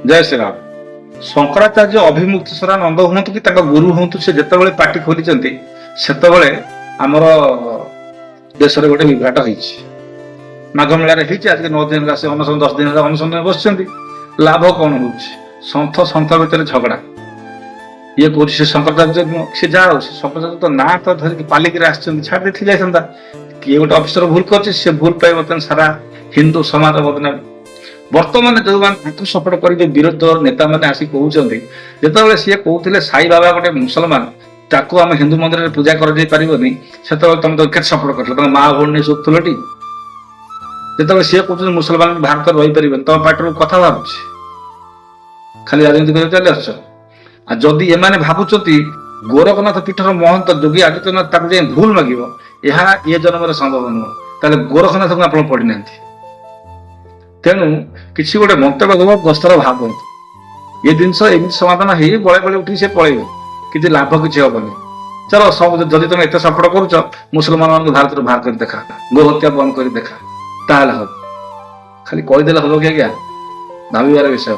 ଜୟ ଶ୍ରୀରାମ। ଶଙ୍କରାଚାର୍ଯ୍ୟ ଅଭିମୁକ୍ତେଶ୍ୱର ନନ୍ଦ ହୁଅନ୍ତୁ କି ତାଙ୍କ ଗୁରୁ ହୁଅନ୍ତୁ, ସେ ଯେତେବେଳେ ପାଟି ଖୋଲିଛନ୍ତି ସେତେବେଳେ ଆମର ଦେଶରେ ଗୋଟେ ବିଭ୍ରାଟ ହେଇଛି। ମାଘ ମେଳାରେ ହେଇଛି, ଆଜି 9 ଦିନ ହେଲା ସେ ଅନଶନ, 10 ଦିନ ହେଲା ଅନଶନରେ ବସିଛନ୍ତି। ଲାଭ କଣ ହଉଛି? ସନ୍ଥ ଭିତରେ ଝଗଡା। ଇଏ କହୁଛି ସେ ଶଙ୍କରାଚାର୍ଯ୍ୟ ନୁହଁ, ସେ ଯାହା ହଉ ସେ ଶଙ୍କରାଚାର୍ଯ୍ୟ ତ ନାଁ ତ ଧରିକି ପାଲିକିରେ ଆସିଛନ୍ତି, ଛାଡ଼ି ଦେଇଥିଲେ ଯାଇଥାନ୍ତା। କିଏ ଗୋଟେ ଅଫିସର ଭୁଲ କରିଛି, ସେ ଭୁଲ ପାଇଁ ବର୍ତ୍ତମାନ ସାରା ହିନ୍ଦୁ ସମାଜ ବଦନାମୀ। ବର୍ତ୍ତମାନ ଯୋଉମାନେ ତାଙ୍କୁ ସପୋର୍ଟ କରି ଯୋଉ ବିରୋଧୀ ଦଳ ନେତାମାନେ ଆସି କହୁଛନ୍ତି, ଯେତେବେଳେ ସିଏ କହୁଥିଲେ ସାଇ ବାବା ଗୋଟେ ମୁସଲମାନ, ତାକୁ ଆମେ ହିନ୍ଦୁ ମନ୍ଦିରରେ ପୂଜା କରାଯାଇ ପାରିବନି, ସେତେବେଳେ ତମେ ତ କେତେ ସପୋର୍ଟ କରିଥିଲ? ତମ ମା ଭଉଣୀ ନେଇ ଶୋଧୁଥିଲଟି? ଯେତେବେଳେ ସିଏ କହୁଛନ୍ତି ମୁସଲମାନ ଭାରତରେ ରହିପାରିବେନି, ତମ ପାଟିରୁ କଥା ବାହାରୁଛି? ଖାଲି ରାଜନୀତି କରିବାକୁ ଚାଲି ଆସୁଛ। ଆଉ ଯଦି ଏମାନେ ଭାବୁଛନ୍ତି ଗୋରଖନାଥ ପୀଠର ମହନ୍ତ ଯୋଗୀ ଆଦିତ୍ୟନାଥ ତାକୁ ଯାଇ ଭୁଲ ମାଗିବ, ଏହା ଏ ଜନ୍ମରେ ସମ୍ଭବ ନୁହଁ, ତାହେଲେ ଗୋରଖନାଥଙ୍କୁ ଆପଣ ପଢିନାହାନ୍ତି। ତେଣୁ କିଛି ଗୋଟେ ମନ୍ତବ୍ୟ ଦେବ, ଗସ୍ତର ଭାବନ୍ତୁ। ଏ ଜିନିଷ ଏମିତି ସମାଧାନ ହେଇ ବଳେ ବଳେ ଉଠିକି ସେ ପଳେଇବେ, କିଛି ଲାଭ କିଛି ହବନି। ଚାଲ ସବୁ, ଯଦି ତମେ ଏତେ ସପୋର୍ଟ କରୁଛ, ମୁସଲମାନ ମାନଙ୍କୁ ଭାରତରୁ ବାହାର କରି ଦେଖା, ଗୋ ହତ୍ୟା ବନ୍ଦ କରି ଦେଖା, ତାହେଲେ ହବ। ଖାଲି କହିଦେଲେ ହବ କି ଆଜ୍ଞା? ଭାବିବାର ବିଷୟ।